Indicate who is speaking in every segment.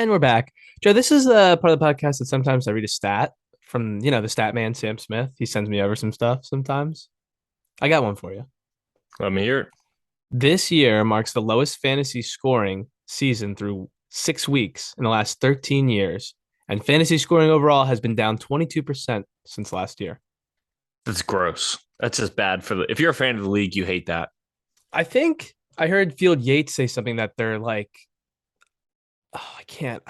Speaker 1: And we're back. Joe, this is the part of the podcast that sometimes I read a stat from, the stat man, Sam Smith. He sends me over some stuff sometimes. I got one for you.
Speaker 2: Let me hear it.
Speaker 1: This year marks the lowest fantasy scoring season through 6 weeks in the last 13 years. And fantasy scoring overall has been down 22% since last year.
Speaker 2: That's gross. That's just bad for the. If you're a fan of the league, you hate that.
Speaker 1: I think I heard Field Yates say something that they're like, oh, I can't,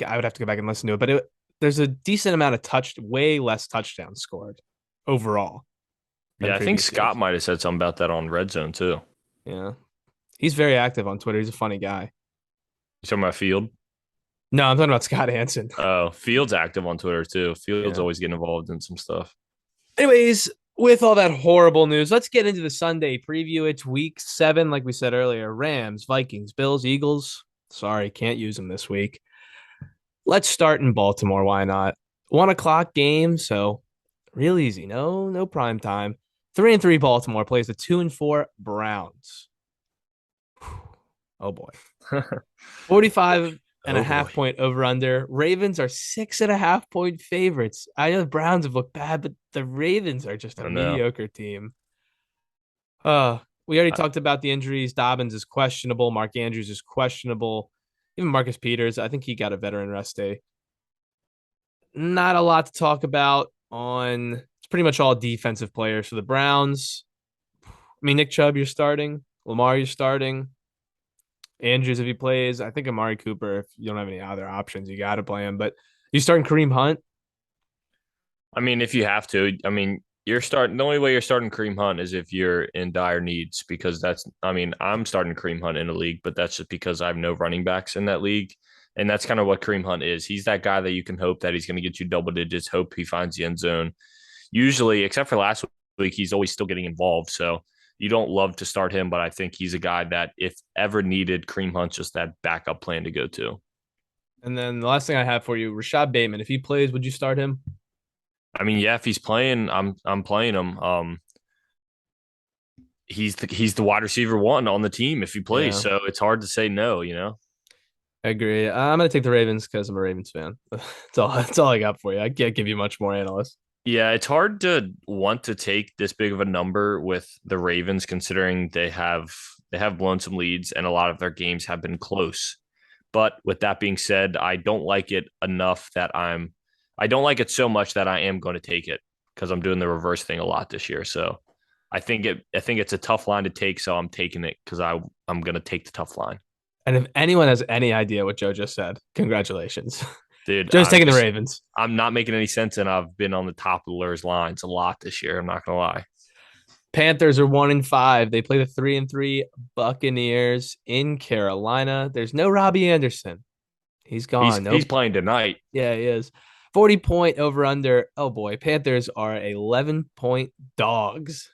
Speaker 1: I would have to go back and listen to it, but there's a decent amount of way less touchdowns scored overall than
Speaker 2: Yeah, I think
Speaker 1: previous
Speaker 2: Scott
Speaker 1: years.
Speaker 2: might have said something about that on Red Zone too.
Speaker 1: Yeah. He's very active on Twitter. He's a funny guy.
Speaker 2: You talking about Field?
Speaker 1: No, I'm talking about Scott Hansen.
Speaker 2: Oh, Field's active on Twitter too. Field's
Speaker 1: Yeah.
Speaker 2: always getting involved in some stuff.
Speaker 1: Anyways, with all that horrible news, let's get into the Sunday preview. It's week 7, like we said earlier. Rams, Vikings, Bills, Eagles. Sorry, can't use them this week. Let's start in Baltimore. Why not? 1 o'clock game, so real easy. No prime time. 3-3 Baltimore plays the 2-4 Browns. Oh boy. 45 and a
Speaker 2: Oh
Speaker 1: half
Speaker 2: boy.
Speaker 1: point over under. Ravens are 6.5 point favorites. I know the Browns have looked bad, but the Ravens are just a
Speaker 2: I know.
Speaker 1: mediocre team. We already
Speaker 2: I,
Speaker 1: talked about the injuries. Dobbins is questionable. Mark Andrews is questionable. Even Marcus Peters, I think he got a veteran rest day. Not a lot to talk about on it's pretty much all defensive players for the Browns. I mean, Nick Chubb, you're starting. Lamar, you're starting. Andrews, if he plays, I think Amari Cooper, if you don't have any other options, you got to play him. But you starting Kareem Hunt?
Speaker 2: I mean, if you have to, I mean, you're starting. The only way you're starting Kareem Hunt is if you're in dire needs, because that's. I mean, I'm starting Kareem Hunt in a league, but that's just because I have no running backs in that league, and that's kind of what Kareem Hunt is. He's that guy that you can hope that he's going to get you double digits. Hope he finds the end zone. Usually, except for last week, he's always still getting involved. So you don't love to start him, but I think he's a guy that if ever needed, Kareem Hunt's just that backup plan to go to.
Speaker 1: And then the last thing I have for you, Rashad Bateman. If he plays, would you start him?
Speaker 2: I mean, yeah, if he's playing, I'm playing him. He's the wide receiver one on the team if he plays,
Speaker 1: Yeah,
Speaker 2: so it's hard to say no.
Speaker 1: I agree. I'm gonna take the Ravens because I'm a Ravens fan. That's all I got for you. I can't give you much more, analyst.
Speaker 2: Yeah, it's hard to want to take this big of a number with the Ravens considering they have blown some leads and a lot of their games have been close. But with that being said, I don't like it enough that I don't like it so much that I am going to take it because I'm doing the reverse thing a lot this year. So I think it's a tough line to take, so I'm taking it because I'm going to take the tough line.
Speaker 1: And if anyone has any idea what Joe just said, congratulations.
Speaker 2: Dude,
Speaker 1: Joe's taking the Ravens.
Speaker 2: I'm not making any sense, and I've been on the top of the Lurs lines a lot this year. I'm not gonna lie.
Speaker 1: Panthers are 1-5. They play the 3-3 Buccaneers in Carolina. There's no Robbie Anderson. He's
Speaker 2: He's
Speaker 1: gone.
Speaker 2: he's
Speaker 1: Nope.
Speaker 2: playing tonight.
Speaker 1: Yeah, he is. 40 point over under. Oh boy. Panthers are 11 point dogs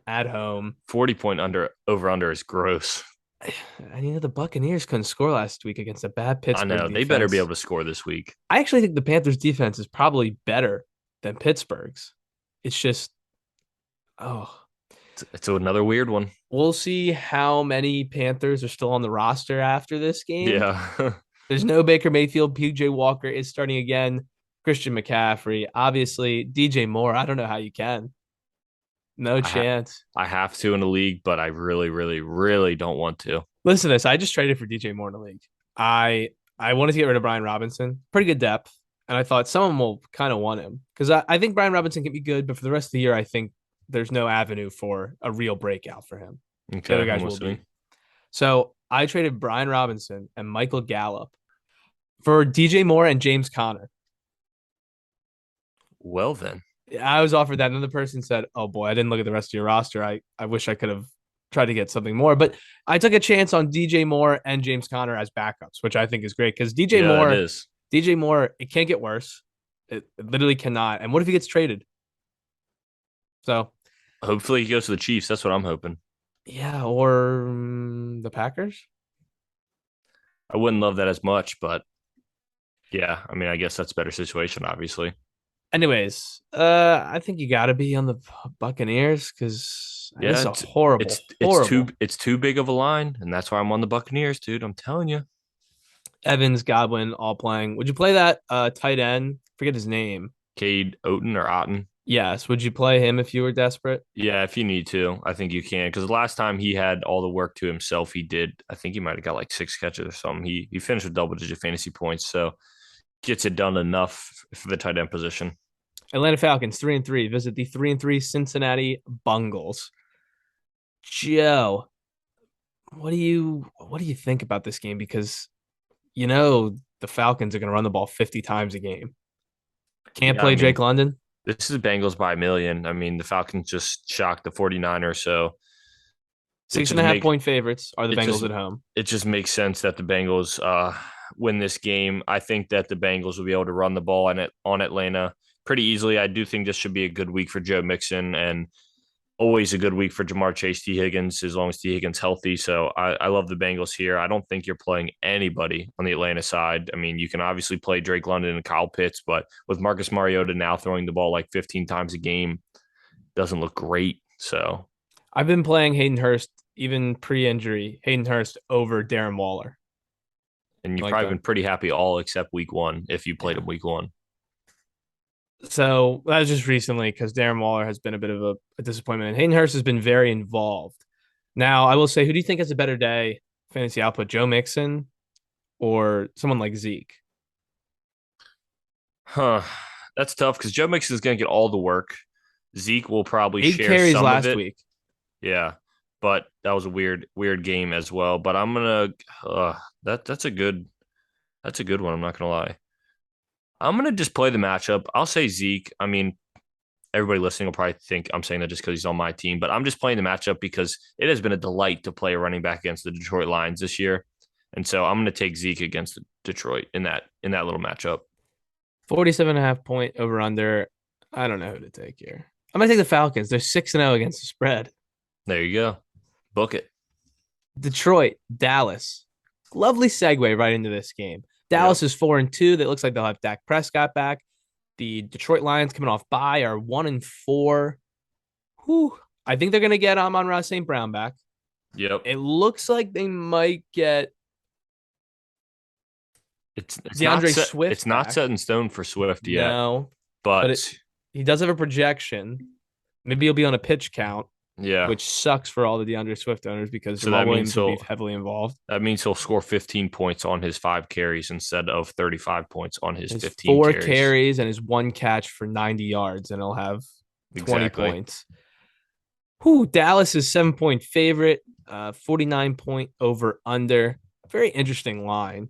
Speaker 1: at home.
Speaker 2: 40 point under over under is gross.
Speaker 1: And the Buccaneers couldn't score last week against a bad
Speaker 2: I
Speaker 1: Pittsburgh
Speaker 2: know they better be able
Speaker 1: defense.
Speaker 2: to score this week.
Speaker 1: I actually think the Panthers defense is probably better than Pittsburgh's. It's just, oh,
Speaker 2: It's another weird one.
Speaker 1: we'll see how many Panthers are still on the roster after this game.
Speaker 2: Yeah,
Speaker 1: There's no Baker Mayfield. PJ Walker is starting again. Christian McCaffrey, obviously. DJ Moore. I don't know how you can. No
Speaker 2: I ha-
Speaker 1: chance.
Speaker 2: I have to in the league, but I really, really, really don't want to.
Speaker 1: Listen to this. I just traded for DJ Moore in the league. I wanted to get rid of Brian Robinson. Pretty good depth. And I thought someone will kind of want him because I think Brian Robinson can be good, but for the rest of the year, I think there's no avenue for a real breakout for him. The
Speaker 2: Okay,
Speaker 1: other
Speaker 2: I'm
Speaker 1: guys will
Speaker 2: listening.
Speaker 1: be. So I traded Brian Robinson and Michael Gallup for DJ Moore and James Conner.
Speaker 2: Well then,
Speaker 1: I was offered that. Another person said, "Oh boy, I didn't look at the rest of your roster. I wish I could have tried to get something more." But I took a chance on DJ Moore and James Conner as backups, which I think is great because
Speaker 2: yeah, it is.
Speaker 1: DJ Moore, it can't get worse. It literally cannot. And what if he gets traded? So
Speaker 2: Hopefully, he goes to the Chiefs. That's what I'm hoping.
Speaker 1: yeah, or the Packers.
Speaker 2: I wouldn't love that as much, but yeah, I mean, I guess that's a better situation, obviously.
Speaker 1: Anyways, I think you got to be on the Buccaneers because this
Speaker 2: Yeah,
Speaker 1: is a
Speaker 2: it's
Speaker 1: horrible,
Speaker 2: it's it's too
Speaker 1: horrible.
Speaker 2: it's too big of a line, and that's why I'm on the Buccaneers, dude. I'm telling you.
Speaker 1: Evans, Godwin, all playing. Would you play that tight end? Forget his name.
Speaker 2: Cade Oten or Otten.
Speaker 1: Yes. Would you play him if you were desperate?
Speaker 2: Yeah, if you need to, I think you can. Because the last time he had all the work to himself, he did. I think he might have got like 6 catches or something. He finished with double digit fantasy points, so gets it done enough for the tight end position.
Speaker 1: Atlanta Falcons 3-3 visit the 3-3 Cincinnati Bengals. Joe, what do you think about this game? Because the Falcons are going to run the ball 50 times a game. Can't
Speaker 2: Yeah, I
Speaker 1: play
Speaker 2: mean,
Speaker 1: Drake London.
Speaker 2: this is Bengals by a million. I mean, the Falcons just shocked the 49ers, so it
Speaker 1: Six and
Speaker 2: just
Speaker 1: a half
Speaker 2: make
Speaker 1: point favorites are the
Speaker 2: it
Speaker 1: Bengals
Speaker 2: just
Speaker 1: at home.
Speaker 2: it just makes sense that the Bengals win this game. I think that the Bengals will be able to run the ball on Atlanta pretty easily. I do think this should be a good week for Joe Mixon and always a good week for Jamar Chase, T. Higgins, as long as T. Higgins healthy. So I love the Bengals here. I don't think you're playing anybody on the Atlanta side. I mean, you can obviously play Drake London and Kyle Pitts, but with Marcus Mariota now throwing the ball like 15 times a game, doesn't look great. So,
Speaker 1: I've been playing Hayden Hurst even pre-injury. Hayden Hurst over Darren Waller.
Speaker 2: and
Speaker 1: I
Speaker 2: you've
Speaker 1: like
Speaker 2: probably
Speaker 1: that.
Speaker 2: been pretty happy all except week one if you played
Speaker 1: Yeah.
Speaker 2: him week one.
Speaker 1: So that was just recently because Darren Waller has been a bit of a disappointment, and Hayden Hurst has been very involved. Now, I will say, who do you think has a better day fantasy output, Joe Mixon or someone like Zeke?
Speaker 2: Huh. That's tough because Joe Mixon is going to get all the work. Zeke will probably
Speaker 1: 8 carries
Speaker 2: share some of
Speaker 1: last
Speaker 2: it.
Speaker 1: week.
Speaker 2: Yeah, but that was a weird game as well. But I'm gonna that's a good one. I'm not gonna lie. I'm gonna just play the matchup. I'll say Zeke. I mean, everybody listening will probably think I'm saying that just because he's on my team, but I'm just playing the matchup because it has been a delight to play a running back against the Detroit Lions this year, and so I'm gonna take Zeke against Detroit in that little matchup.
Speaker 1: 47.5 point over under. I don't know who to take here. I'm going to take the Falcons. They're 6-0 against the spread.
Speaker 2: There you go. Book it.
Speaker 1: Detroit, Dallas. Lovely segue right into this game. Dallas
Speaker 2: Yep.
Speaker 1: is 4-2. That looks like they'll have Dak Prescott back. The Detroit Lions coming off bye are 1-4. Whew. I think they're going to get Amon-Ra St. Brown back.
Speaker 2: Yep.
Speaker 1: It looks like they might get
Speaker 2: It's not
Speaker 1: DeAndre
Speaker 2: set.
Speaker 1: Swift
Speaker 2: It's not
Speaker 1: back.
Speaker 2: set in stone for Swift yet,
Speaker 1: No, but
Speaker 2: but
Speaker 1: he does have a projection. Maybe he'll be on a pitch count,
Speaker 2: yeah.
Speaker 1: which sucks for all the DeAndre Swift owners because
Speaker 2: So
Speaker 1: Jamal Williams will be heavily involved.
Speaker 2: that means he'll score 15 points on his 5 carries instead of 35 points on his
Speaker 1: His
Speaker 2: 15
Speaker 1: four
Speaker 2: carries.
Speaker 1: carries and his one catch for 90 yards, and he'll have 20
Speaker 2: Exactly.
Speaker 1: points. Who Dallas is 7 point favorite, 49 point over under. Very interesting line.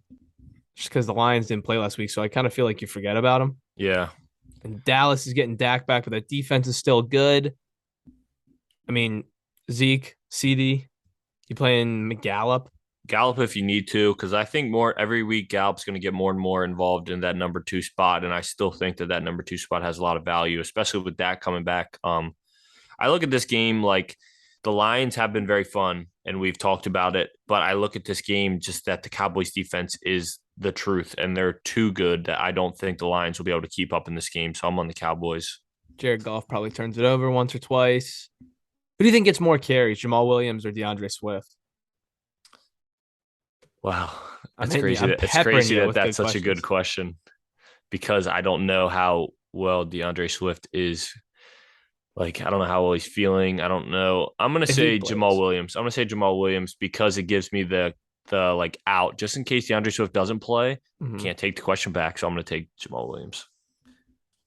Speaker 1: Just because the Lions didn't play last week, so I kind of feel like you forget about them.
Speaker 2: Yeah.
Speaker 1: And Dallas is getting Dak back, but that defense is still good. I mean, Zeke, CD, you playing McGallop?
Speaker 2: Gallup if you need to, because I think more every week Gallup's going to get more and more involved in that number 2 spot, and I still think that number 2 spot has a lot of value, especially with Dak coming back. I look at this game like the Lions have been very fun, and we've talked about it, but I look at this game just that the Cowboys defense is the truth, and they're too good that I don't think the Lions will be able to keep up in this game. So I'm on the Cowboys.
Speaker 1: Jared Goff probably turns it over once or twice. Who do you think gets more carries, Jamal Williams or DeAndre Swift?
Speaker 2: Wow,
Speaker 1: I'm
Speaker 2: that's
Speaker 1: hitting you.
Speaker 2: crazy.
Speaker 1: I'm
Speaker 2: It's
Speaker 1: peppering
Speaker 2: crazy
Speaker 1: you
Speaker 2: that
Speaker 1: with good
Speaker 2: that's such a good
Speaker 1: questions.
Speaker 2: question because I don't know how well DeAndre Swift is. Like, I don't know how well he's feeling. I don't know. I'm gonna
Speaker 1: If he
Speaker 2: say Jamal
Speaker 1: plays.
Speaker 2: Williams. I'm gonna say Jamal Williams because it gives me the like out just in case DeAndre Swift doesn't play.
Speaker 1: Mm-hmm.
Speaker 2: Can't take the question back, so I'm gonna take Jamal Williams.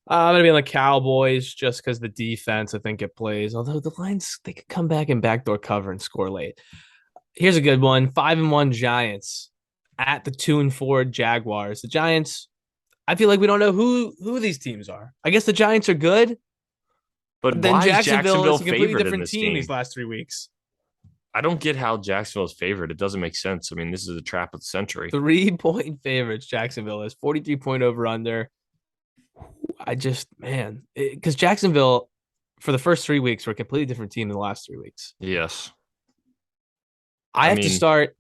Speaker 1: I'm gonna be on the Cowboys just because the defense I think it plays. Although the Lions they could come back and backdoor cover and score late. Here's a good one: 5-1 Giants at the 2-4 Jaguars. The Giants. I feel like we don't know who these teams are. I guess the Giants are good,
Speaker 2: But
Speaker 1: but then
Speaker 2: why is
Speaker 1: Jacksonville
Speaker 2: Jacksonville
Speaker 1: is a completely
Speaker 2: favored in
Speaker 1: different
Speaker 2: this
Speaker 1: team these
Speaker 2: game?
Speaker 1: last 3 weeks.
Speaker 2: I don't get how Jacksonville is favored. It doesn't make sense. I mean, this is a trap of the century.
Speaker 1: 3 point favorites. Jacksonville is 43 point over under. I just man, because Jacksonville for the first 3 weeks were a completely different team than the last 3 weeks.
Speaker 2: Yes.
Speaker 1: I
Speaker 2: I
Speaker 1: have to
Speaker 2: mean,
Speaker 1: start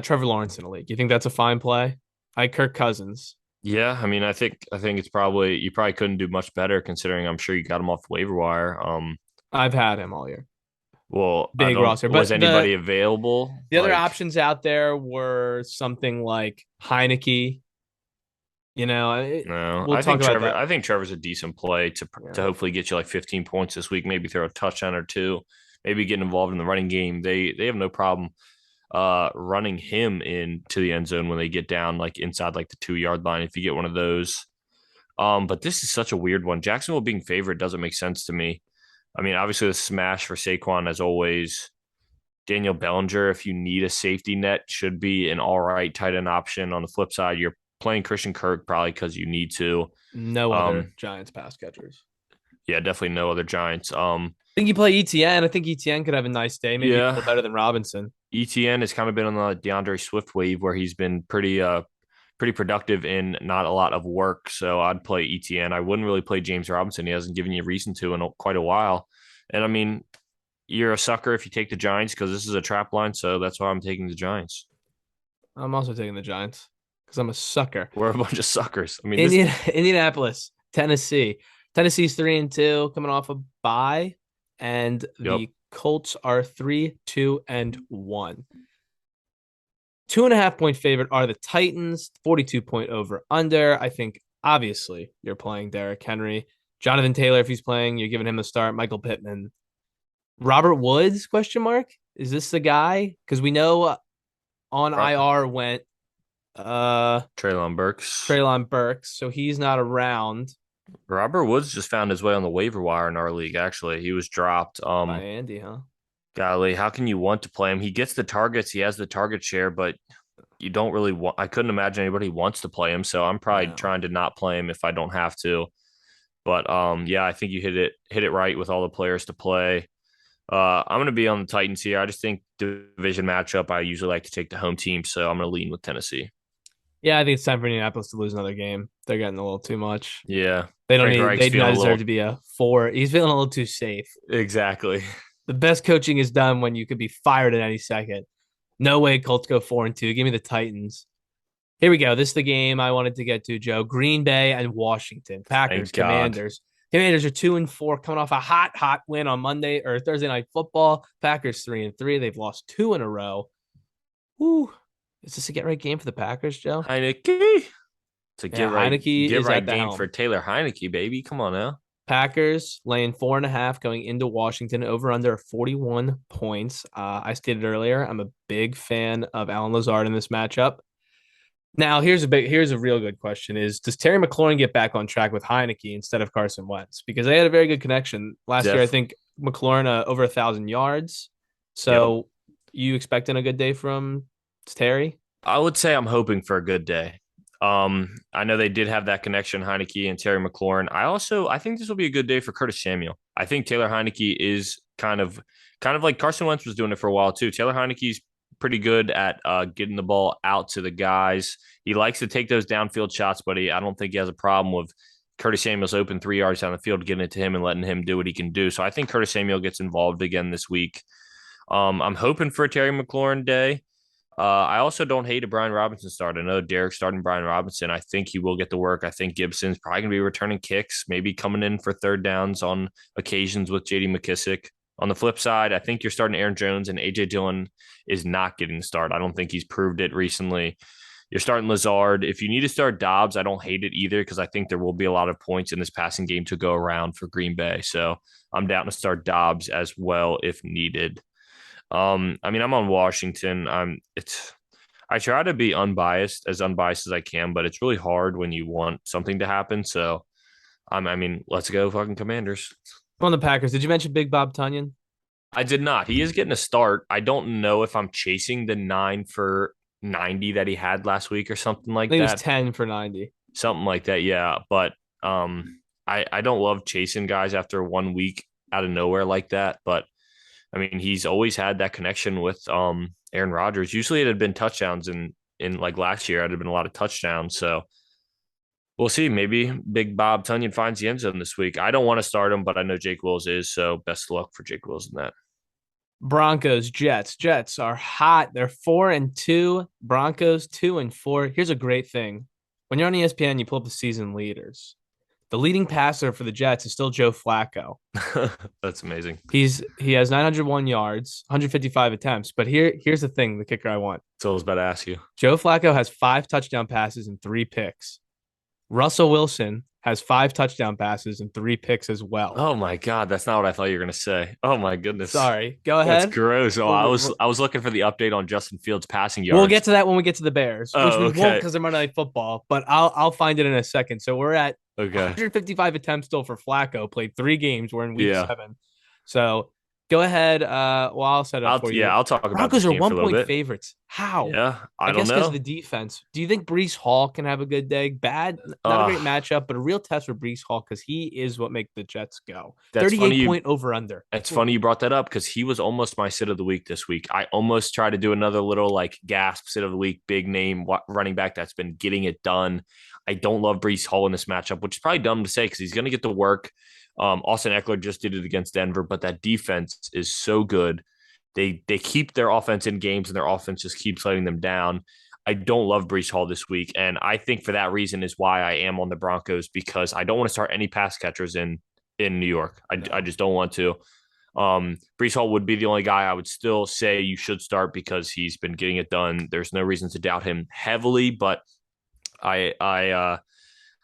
Speaker 1: Trevor Lawrence in a league. You think that's a fine play? I like Kirk Cousins.
Speaker 2: yeah. I mean, I think it's probably you probably couldn't do much better considering I'm sure you got him off the waiver wire.
Speaker 1: I've had him all year.
Speaker 2: Well, I
Speaker 1: big
Speaker 2: don't.
Speaker 1: roster.
Speaker 2: Was
Speaker 1: But
Speaker 2: anybody available?
Speaker 1: the other options out there were something like Heineke.
Speaker 2: No,
Speaker 1: We'll talk about that.
Speaker 2: I think Trevor's a decent play to
Speaker 1: Yeah.
Speaker 2: hopefully get you like 15 points this week. Maybe throw a touchdown or two. Maybe get involved in the running game. They have no problem running him into the end zone when they get down like inside like the 2 yard line. If you get one of those, but this is such a weird one. Jacksonville being favored doesn't make sense to me. I mean, obviously the smash for Saquon as always. Daniel Bellinger, if you need a safety net, should be an all right tight end option. On the flip side, you're playing Christian Kirk probably because you need to.
Speaker 1: No other
Speaker 2: Um,
Speaker 1: Giants pass catchers.
Speaker 2: yeah, definitely no other Giants.
Speaker 1: I think you play ETN. I think ETN could have a nice day, maybe a
Speaker 2: Yeah,
Speaker 1: little better than Robinson.
Speaker 2: ETN has kind of been on the DeAndre Swift wave where he's been pretty productive in not a lot of work. So I'd play ETN. I wouldn't really play James Robinson. He hasn't given you a reason to in quite a while. And I mean, you're a sucker if you take the Giants because this is a trap line. So that's why I'm taking the Giants.
Speaker 1: I'm also taking the Giants because I'm a sucker.
Speaker 2: We're a bunch of suckers. I mean, this.
Speaker 1: Indianapolis, Tennessee. Tennessee's 3-2, coming off a bye, and
Speaker 2: Yep.
Speaker 1: the Colts are 3-2-1. 2.5 point favorite are the Titans. 42 point over under. I think obviously you're playing Derrick Henry, Jonathan Taylor if he's playing. You're giving him the start. Michael Pittman, Robert Woods? Question mark. Is this the guy? Because we know on IR went
Speaker 2: Treylon Burks.
Speaker 1: Treylon Burks, so he's not around.
Speaker 2: Robert Woods just found his way on the waiver wire in our league. Actually, he was dropped.
Speaker 1: By Andy, huh?
Speaker 2: Golly, how can you want to play him? He gets the targets. He has the target share, but you don't really want. I couldn't imagine anybody wants to play him. So I'm probably
Speaker 1: No.
Speaker 2: trying to not play him if I don't have to. But yeah, I think you hit it right with all the players to play. I'm gonna be on the Titans here. I just think division matchup. I usually like to take the home team, so I'm gonna lean with Tennessee.
Speaker 1: Yeah, I think it's time for Indianapolis to lose another game. They're getting a little too much.
Speaker 2: Yeah,
Speaker 1: They don't
Speaker 2: Frank
Speaker 1: need.
Speaker 2: Reich's
Speaker 1: They do not
Speaker 2: feeling a
Speaker 1: deserve
Speaker 2: little
Speaker 1: to be a 4. He's feeling a little too safe.
Speaker 2: exactly.
Speaker 1: The best coaching is done when you could be fired at any second. No way Colts go 4-2. Give me the Titans. Here we go. This is the game I wanted to get to, Joe. Green Bay and Washington. Packers,
Speaker 2: Thank God.
Speaker 1: Commanders. Commanders are 2-4, coming off a hot win on Monday or Thursday Night Football. Packers 3-3. They've lost 2 in a row. Woo. Is this a get right game for the Packers, Joe?
Speaker 2: Heineke. It's a
Speaker 1: Heineke
Speaker 2: get
Speaker 1: is
Speaker 2: right
Speaker 1: at the
Speaker 2: game
Speaker 1: helm.
Speaker 2: for Taylor Heineke, baby. Come on now.
Speaker 1: Packers laying 4.5 going into Washington, over under 41 points. I stated earlier, I'm a big fan of Alan Lazard in this matchup. Now, here's a real good question: Is does Terry McLaurin get back on track with Heineke instead of Carson Wentz? Because they had a very good connection last year. I think McLaurin over 1,000 yards. So,
Speaker 2: Yep.
Speaker 1: you expecting a good day from Terry?
Speaker 2: I would say I'm hoping for a good day. I know they did have that connection, Heineke and Terry McLaurin. I think this will be a good day for Curtis Samuel. I think Taylor Heineke is kind of like Carson Wentz was doing it for a while too. Taylor Heineke's pretty good at getting the ball out to the guys. He likes to take those downfield shots, but I don't think he has a problem with Curtis Samuel's open 3 yards down the field, getting it to him and letting him do what he can do. So I think Curtis Samuel gets involved again this week. I'm hoping for a Terry McLaurin day. I also don't hate a Brian Robinson start. I know Derek's starting Brian Robinson. I think he will get the work. I think Gibson's probably going to be returning kicks, maybe coming in for third downs on occasions with JD McKissick. On the flip side, I think you're starting Aaron Jones and AJ Dillon is not getting the start. I don't think he's proved it recently. You're starting Lazard. If you need to start Dobbs, I don't hate it either because I think there will be a lot of points in this passing game to go around for Green Bay. So I'm down to start Dobbs as well if needed. I mean, I'm on Washington. I try to be unbiased as I can, but it's really hard when you want something to happen. So, I mean, let's go fucking Commanders.
Speaker 1: On the Packers, did you mention Big Bob Tunyon?
Speaker 2: I did not. He is getting a start. I don't know if I'm chasing the 9 for 90 that he had last week or something
Speaker 1: I
Speaker 2: like
Speaker 1: think it was
Speaker 2: that.
Speaker 1: 10 for 90.
Speaker 2: Something like that, yeah. But I don't love chasing guys after 1 week out of nowhere like that. But I mean, he's always had that connection with Aaron Rodgers. Usually it had been touchdowns in like last year, it had been a lot of touchdowns. So we'll see. Maybe Big Bob Tunyon finds the end zone this week. I don't want to start him, but I know Jake Wills is. So best of luck for Jake Wills in that.
Speaker 1: Broncos, Jets. Jets are hot. They're 4-2. Broncos 2-4. Here's a great thing. When you're on ESPN, you pull up the season leaders. The leading passer for the Jets is still Joe Flacco.
Speaker 2: That's amazing.
Speaker 1: He has 901 yards, 155 attempts. But here's the thing, the kicker I want.
Speaker 2: So I was about to ask you.
Speaker 1: Joe Flacco has 5 touchdown passes and 3 picks. Russell Wilson has 5 touchdown passes and 3 picks as well.
Speaker 2: Oh my God, that's not what I thought you were gonna say. Oh my goodness.
Speaker 1: Sorry, go
Speaker 2: That's
Speaker 1: ahead.
Speaker 2: gross. Oh, I was
Speaker 1: We'll,
Speaker 2: I was looking for the update on Justin Fields passing
Speaker 1: we'll
Speaker 2: yards.
Speaker 1: get to that when we get to the Bears, which
Speaker 2: Oh,
Speaker 1: we won't
Speaker 2: okay.
Speaker 1: because they're Monday Night Football. But I'll find it in a second. So we're at
Speaker 2: Okay.
Speaker 1: 155 attempts still for Flacco. Played 3 games. We're in week
Speaker 2: Yeah.
Speaker 1: 7. So go ahead. Well, I'll set it up for you.
Speaker 2: I'll talk about this
Speaker 1: Broncos are
Speaker 2: game for
Speaker 1: one
Speaker 2: a little
Speaker 1: point
Speaker 2: bit.
Speaker 1: favorites. How?
Speaker 2: Yeah, I
Speaker 1: I
Speaker 2: don't
Speaker 1: guess because of
Speaker 2: know.
Speaker 1: the defense. Do you think Brees Hall can have a good day? Not a
Speaker 2: Uh
Speaker 1: great matchup, but a real test for Brees Hall because he is what makes the Jets go.
Speaker 2: that's funny
Speaker 1: 38
Speaker 2: you
Speaker 1: point over under.
Speaker 2: it's funny you brought that up because he was almost my sit of the week this week. I almost tried to do another little like gasp sit of the week, big name running back that's been getting it done. I don't love Brees Hall in this matchup, which is probably dumb to say because he's going to get the work. Austin Eckler just did it against Denver, but that defense is so good. They keep their offense in games and their offense just keeps letting them down. I don't love Brees Hall this week, and I think for that reason is why I am on the Broncos because I don't want to start any pass catchers in New York. I just don't want to. Brees Hall would be the only guy I would still say you should start because he's been getting it done. There's no reason to doubt him heavily, but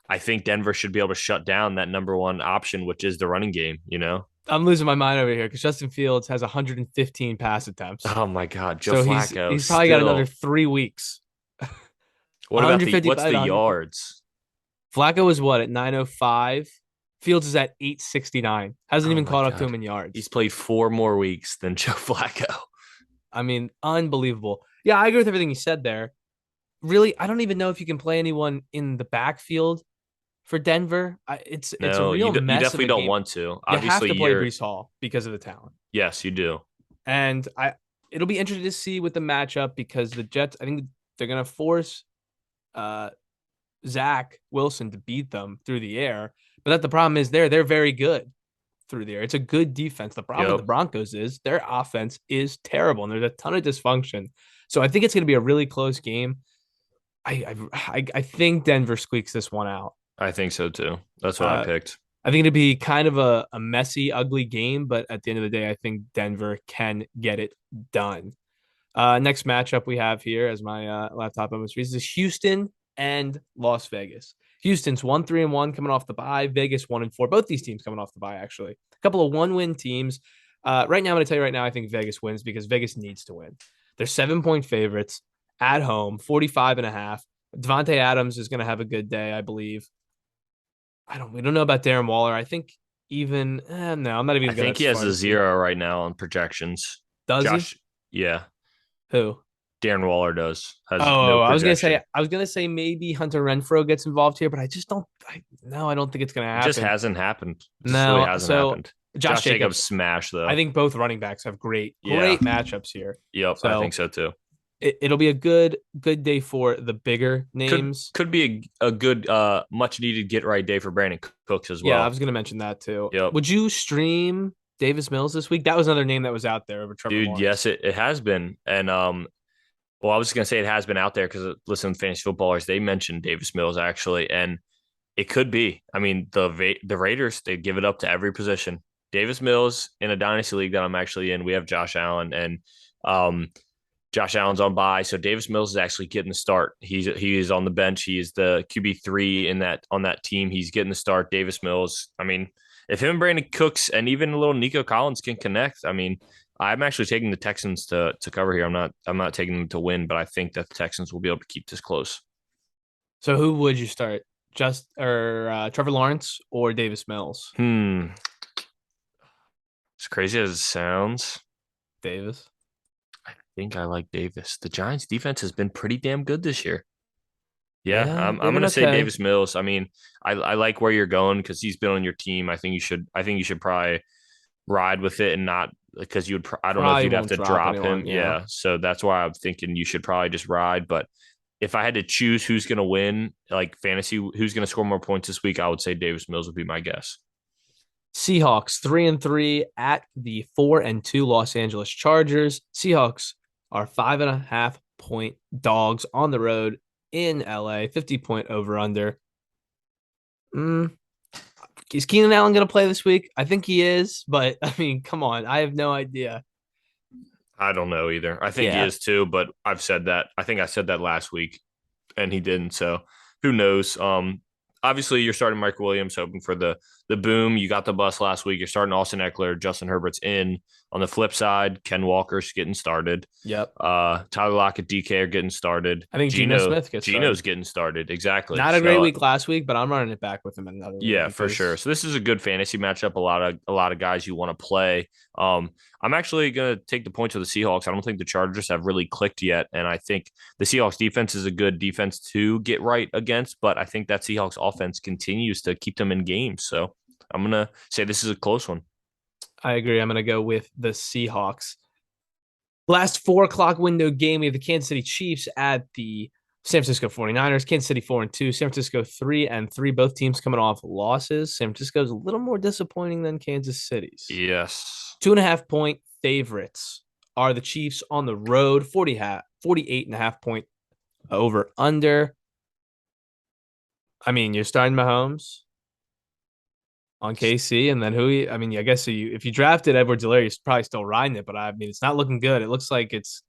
Speaker 2: I think Denver should be able to shut down that number one option, which is the running game. You know.
Speaker 1: I'm losing my mind over here because Justin Fields has 115 pass attempts.
Speaker 2: Oh my God, Joe
Speaker 1: So he's
Speaker 2: Flacco.
Speaker 1: he's probably got another
Speaker 2: Still,
Speaker 1: 3 weeks.
Speaker 2: what about what's
Speaker 1: 155
Speaker 2: the
Speaker 1: to 150.
Speaker 2: yards?
Speaker 1: Flacco is what at 905. Fields is at 869. Hasn't
Speaker 2: Oh
Speaker 1: even
Speaker 2: my
Speaker 1: caught up to
Speaker 2: God,
Speaker 1: him in yards.
Speaker 2: he's played 4 more weeks than Joe Flacco.
Speaker 1: I mean, unbelievable. Yeah, I agree with everything you said there. Really, I don't even know if you can play anyone in the backfield for Denver. It's a
Speaker 2: No,
Speaker 1: real
Speaker 2: you
Speaker 1: mess of
Speaker 2: definitely
Speaker 1: a
Speaker 2: don't
Speaker 1: game.
Speaker 2: want to.
Speaker 1: You have
Speaker 2: Obviously,
Speaker 1: to play
Speaker 2: you're
Speaker 1: Brees Hall because of the talent.
Speaker 2: yes, you do.
Speaker 1: And it'll be interesting to see with the matchup because the Jets, I think they're gonna force uh Zach Wilson to beat them through the air. But that the problem is they're very good through the air. It's a good defense. The problem with
Speaker 2: Yep.
Speaker 1: the Broncos is their offense is terrible and there's a ton of dysfunction. So I think it's gonna be a really close game. I think Denver squeaks this one out.
Speaker 2: I think so too. That's what I
Speaker 1: Uh,
Speaker 2: picked.
Speaker 1: I think it'd be kind of a messy, ugly game, but at the end of the day, I think Denver can get it done. Next matchup we have here, as my laptop almost reads, is Houston and Las Vegas. Houston's 1-3-1 coming off the bye. Vegas 1-4. Both these teams coming off the bye, actually. A couple of one-win teams. Right now, I'm going to tell you right now, I think Vegas wins because Vegas needs to win. They're 7-point favorites at home, 45.5. Devontae Adams is going to have a good day, I believe. We don't know about Darren Waller. I think even no, I'm not even
Speaker 2: I
Speaker 1: going
Speaker 2: think
Speaker 1: to
Speaker 2: he
Speaker 1: as
Speaker 2: has
Speaker 1: far
Speaker 2: a
Speaker 1: as
Speaker 2: zero right now on projections.
Speaker 1: does he?
Speaker 2: Josh, yeah,
Speaker 1: Who?
Speaker 2: Darren Waller does has no
Speaker 1: Oh,
Speaker 2: projection.
Speaker 1: I was gonna say maybe Hunter Renfro gets involved here, but I just don't. No, I don't think it's gonna
Speaker 2: It just
Speaker 1: happen.
Speaker 2: hasn't happened. It just really
Speaker 1: No,
Speaker 2: hasn't
Speaker 1: so
Speaker 2: happened.
Speaker 1: Josh
Speaker 2: Josh Jacobs
Speaker 1: Jacobs.
Speaker 2: smash
Speaker 1: I
Speaker 2: though.
Speaker 1: think both running backs have
Speaker 2: Yeah.
Speaker 1: great matchups here.
Speaker 2: Yep. I think
Speaker 1: So
Speaker 2: so too.
Speaker 1: it'll be a good day for the bigger
Speaker 2: Could
Speaker 1: names.
Speaker 2: could be a good much needed get right day for Brandon Cooks as
Speaker 1: Yeah, I
Speaker 2: well.
Speaker 1: was gonna mention that too.
Speaker 2: Yep.
Speaker 1: Would you stream Davis Mills this week? That was another name that was out there over Trevor
Speaker 2: Dude,
Speaker 1: Lawrence.
Speaker 2: yes, it has been. And well, I was just gonna say it has been out there because listen, fantasy footballers, they mentioned Davis Mills actually, and it could be. I mean, the Raiders, they give it up to every position. Davis Mills in a dynasty league that I'm actually in, we have Josh Allen and um Josh Allen's on bye, so Davis Mills is actually getting the start. He is on the bench. He is the QB3 in that on that team. He's getting the start. Davis Mills. I mean, if him and Brandon Cooks and even a little Nico Collins can connect, I mean, I'm actually taking the Texans to cover here. I'm not taking them to win, but I think that the Texans will be able to keep this close.
Speaker 1: So who would you start? Just or Trevor Lawrence or Davis Mills?
Speaker 2: As crazy as it sounds,
Speaker 1: Davis.
Speaker 2: I think I like Davis. The Giants defense has been pretty damn good this year. Yeah,
Speaker 1: Yeah,
Speaker 2: I'm
Speaker 1: they've
Speaker 2: I'm
Speaker 1: been
Speaker 2: gonna say
Speaker 1: okay.
Speaker 2: Davis Mills. I mean, I like where you're going because he's been on your team. I think you should probably ride with it and not because I don't know if
Speaker 1: Probably
Speaker 2: you'd have
Speaker 1: won't
Speaker 2: to
Speaker 1: drop
Speaker 2: drop him.
Speaker 1: anyone. Yeah.
Speaker 2: Yeah, so that's why I'm thinking you should probably just ride. But if I had to choose who's gonna win, like fantasy, who's gonna score more points this week, I would say Davis Mills would be my guess.
Speaker 1: Seahawks 3-3 at the 4-2 Los Angeles Chargers. Seahawks are 5.5 point dogs on the road in LA. 50 point over under. Mm, Is Keenan Allen going to play this week? I think he is, but I mean, come on. I have no idea.
Speaker 2: I don't know either. I think he
Speaker 1: Yeah.
Speaker 2: is too, but I've said that. I think I said that last week, and he didn't. So who knows? Obviously you're starting Mike Williams, hoping for the boom. You got the bus last week. You're starting Austin Eckler. Justin Herbert's in. On the flip side, Ken Walker's getting started.
Speaker 1: Yep.
Speaker 2: Tyler Lockett, DK are getting started.
Speaker 1: I think Geno Smith gets started.
Speaker 2: Geno's getting started. Exactly.
Speaker 1: Not a great
Speaker 2: So
Speaker 1: week last week, but I'm running it back with him in another league
Speaker 2: yeah, for
Speaker 1: because
Speaker 2: sure. So this is a good fantasy matchup. A lot of guys you want to play. I'm actually gonna take the points of the Seahawks. I don't think the Chargers have really clicked yet, and I think the Seahawks defense is a good defense to get right against. But I think that Seahawks offense continues to keep them in games. So I'm gonna say this is a close one.
Speaker 1: I agree. I'm going to go with the Seahawks. Last 4 o'clock window game, we have the Kansas City Chiefs at the San Francisco 49ers. Kansas City 4-2, San Francisco 3-3. Both teams coming off losses. San Francisco is a little more disappointing than Kansas City's.
Speaker 2: Yes.
Speaker 1: 2.5 point favorites are the Chiefs on the road. 48.5 point over under. I mean, you're starting Mahomes on KC, and then who? I mean, I guess if you drafted Edwards-Helaire, you're probably still riding it. But I mean, it's not looking good. It looks like it's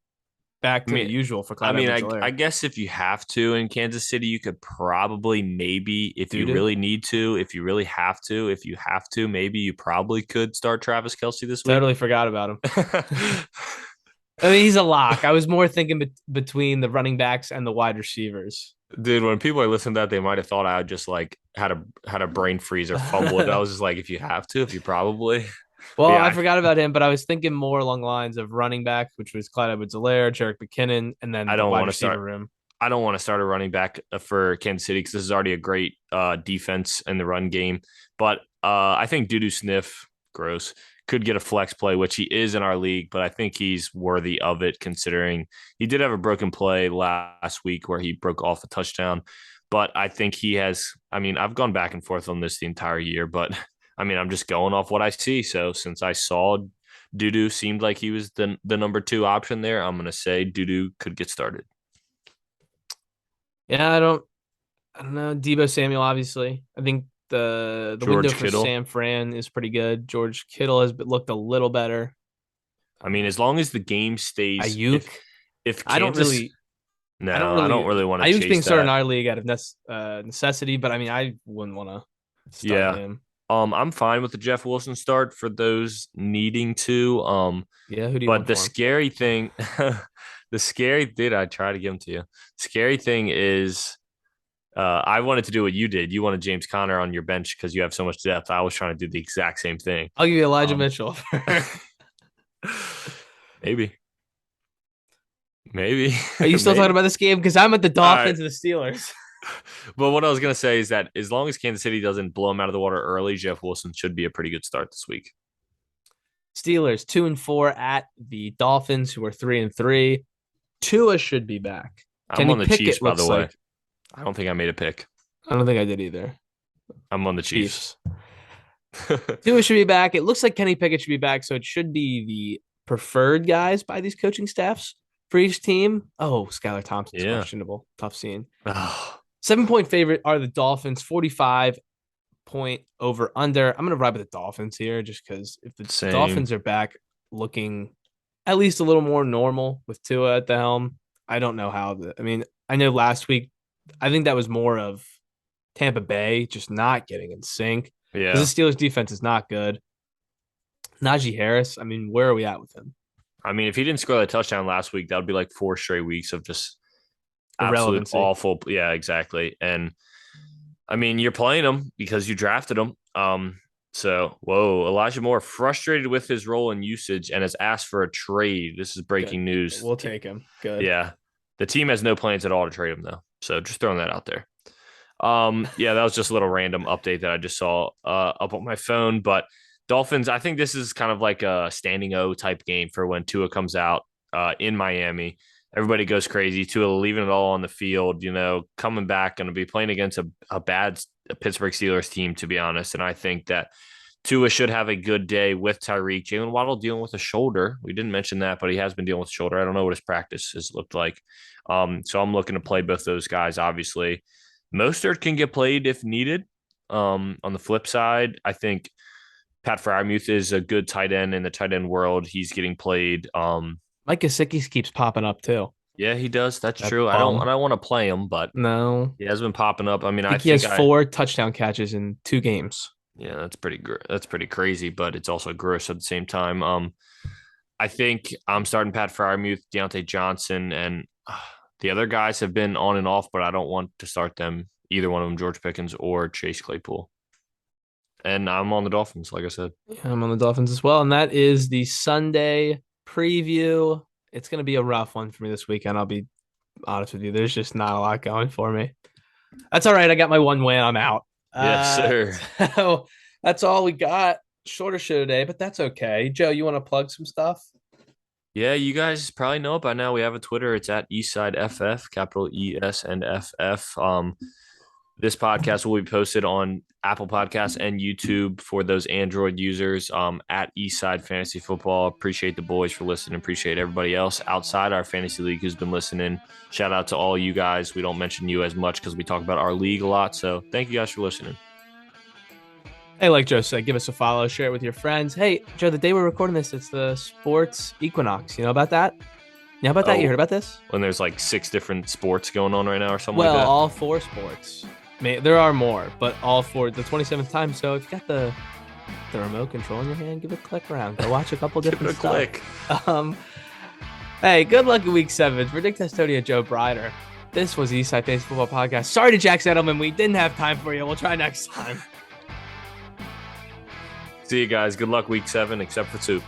Speaker 1: back
Speaker 2: I
Speaker 1: to the
Speaker 2: mean,
Speaker 1: usual for
Speaker 2: I
Speaker 1: Clyde
Speaker 2: mean,
Speaker 1: Edwards-Helaire.
Speaker 2: I guess if you have to in Kansas City, you could probably maybe, if you
Speaker 1: Doo-doo.
Speaker 2: really need to, if you really have to, if you have to, maybe you probably could start Travis Kelce this week.
Speaker 1: Totally forgot about him. I mean, he's a lock. I was more thinking between the running backs and the wide receivers.
Speaker 2: Dude, when people are listening to that, they might have thought I just like had a brain freeze or fumbled. I was just like, if you have to, if you probably. But
Speaker 1: Well,
Speaker 2: yeah,
Speaker 1: I forgot about him, but I was thinking more along the lines of running back, which was Clyde Edwards-Helaire, Jerick McKinnon, and then
Speaker 2: I
Speaker 1: the
Speaker 2: don't
Speaker 1: wide
Speaker 2: want to
Speaker 1: receiver
Speaker 2: start.
Speaker 1: room.
Speaker 2: I don't want to start a running back for Kansas City because this is already a great defense in the run game. But I think Dudu Sniff, gross, could get a flex play, which he is in our league, but I think he's worthy of it considering he did have a broken play last week where he broke off a touchdown. But I think he has, I mean, I've gone back and forth on this the entire year, but I mean, I'm just going off what I see. So since I saw Dudu seemed like he was the number two option there, I'm going to say Dudu could get started.
Speaker 1: Yeah, I don't know. Debo Samuel, obviously. I think the window
Speaker 2: George
Speaker 1: for
Speaker 2: Kittle.
Speaker 1: San Fran is pretty good. George Kittle has looked a little better.
Speaker 2: I mean, as long as the game stays,
Speaker 1: Ayuk,
Speaker 2: if
Speaker 1: I don't
Speaker 2: Kansas,
Speaker 1: really, I don't
Speaker 2: no, I don't
Speaker 1: really.
Speaker 2: really want to
Speaker 1: Ayuk's being
Speaker 2: chase
Speaker 1: started in
Speaker 2: that.
Speaker 1: our league out of necessity, but I mean, I wouldn't want to start
Speaker 2: Yeah.
Speaker 1: him.
Speaker 2: I'm fine with the Jeff Wilson start for those needing to.
Speaker 1: Yeah, who do you
Speaker 2: But
Speaker 1: want
Speaker 2: the
Speaker 1: for him?
Speaker 2: scary thing, the scary did I try to give him to you? Scary thing is, I wanted to do what you did. You wanted James Conner on your bench because you have so much depth. I was trying to do the exact same thing.
Speaker 1: I'll give you Elijah
Speaker 2: Um,
Speaker 1: Mitchell.
Speaker 2: maybe, maybe,
Speaker 1: Are you still talking
Speaker 2: maybe.
Speaker 1: about this game? Because I'm at the
Speaker 2: All right.
Speaker 1: Dolphins and the Steelers.
Speaker 2: But what I was gonna say is that as long as Kansas City doesn't blow him out of the water early, Jeff Wilson should be a pretty good start this week.
Speaker 1: Steelers 2-4 at the Dolphins, who are 3-3. Tua should be back.
Speaker 2: I'm
Speaker 1: Kenny
Speaker 2: on the Chiefs,
Speaker 1: Pickett
Speaker 2: by the
Speaker 1: looks
Speaker 2: way.
Speaker 1: like.
Speaker 2: I don't think I made a pick.
Speaker 1: I don't think I did either.
Speaker 2: I'm on the Chiefs.
Speaker 1: Chiefs. Tua should be back. It looks like Kenny Pickett should be back, so it should be the preferred guys by these coaching staffs for each team. Oh, Skylar Thompson's
Speaker 2: Yeah.
Speaker 1: questionable. Tough scene.
Speaker 2: Oh,
Speaker 1: 7-point favorite are the Dolphins, 45-point over under. I'm going to ride with the Dolphins here just because if the
Speaker 2: same.
Speaker 1: Dolphins are back looking at least a little more normal with Tua at the helm, I don't know how. I mean, I know last week, I think that was more of Tampa Bay just not getting in sync
Speaker 2: Yeah.
Speaker 1: because the Steelers defense is not good. Najee Harris, I mean, where are we at with him?
Speaker 2: I mean, if he didn't score that touchdown last week, that would be like 4 straight weeks of just absolute
Speaker 1: Irrelevancy.
Speaker 2: awful. Yeah, exactly. And I mean, you're playing him because you drafted him. So whoa, Elijah Moore frustrated with his role and usage and has asked for a trade. This is breaking
Speaker 1: Good.
Speaker 2: news.
Speaker 1: We'll take him. Good.
Speaker 2: Yeah. The team has no plans at all to trade him though. So just throwing that out there. Yeah, that was just a little random update that I just saw up on my phone. But Dolphins, I think this is kind of like a standing O type game for when Tua comes out in Miami. Everybody goes crazy. Tua leaving it all on the field, coming back, going to be playing against a bad Pittsburgh Steelers team, to be honest. And I think that Tua should have a good day with Tyreek. Jalen Waddle dealing with a shoulder. We didn't mention that, but he has been dealing with a shoulder. I don't know what his practice has looked like. So I'm looking to play both those guys, obviously. Mostert can get played if needed. On the flip side, I think Pat Freiermuth is a good tight end in the tight end world. He's getting played.
Speaker 1: Mike Gesicki keeps popping up too.
Speaker 2: Yeah, he does. That's
Speaker 1: That
Speaker 2: true. I don't
Speaker 1: bum.
Speaker 2: want to play him, but
Speaker 1: No.
Speaker 2: he has been popping up. I mean,
Speaker 1: I
Speaker 2: I
Speaker 1: think he has
Speaker 2: think I
Speaker 1: 4 touchdown catches in 2 games.
Speaker 2: yeah, that's pretty crazy, but it's also gross at the same time. I think I'm starting Pat Freiermuth, Deontay Johnson, and the other guys have been on and off, but I don't want to start them. Either one of them, George Pickens or Chase Claypool. And I'm on the Dolphins, like I said.
Speaker 1: Yeah, I'm on the Dolphins as well. And that is the Sunday preview. It's going to be a rough one for me this weekend. I'll be honest with you. There's just not a lot going for me. That's all right. I got my one win. I'm out.
Speaker 2: Yes, sir.
Speaker 1: So that's all we got. Shorter show today, but that's okay. Joe, you want to plug some stuff?
Speaker 2: Yeah, you guys probably know it by now. We have a Twitter. It's at EastsideFF, capital ES and FF. This podcast will be posted on Apple Podcasts and YouTube for those Android users at Eastside Fantasy Football. Appreciate the boys for listening. Appreciate everybody else outside our fantasy league who's been listening. Shout out to all you guys. We don't mention you as much because we talk about our league a lot. So thank you guys for listening.
Speaker 1: Hey, like Joe said, give us a follow, share it with your friends. Hey, Joe, the day we're recording this, it's the sports equinox. You know about that? You know about that? You heard about this?
Speaker 2: When there's like 6 different sports going on right now or something
Speaker 1: like
Speaker 2: that?
Speaker 1: Well, all 4 sports. There are more, but all 4, the 27th time. So if you got the remote control in your hand, give it a click around. Go watch a couple different stuff.
Speaker 2: Click.
Speaker 1: Hey, good luck in week 7. For Dick Testodia, Joe Brider, this was the Eastside Fantasy Football Podcast. Sorry to Jack Settleman. We didn't have time for you. We'll try next time.
Speaker 2: See you guys. Good luck week 7, except for 2.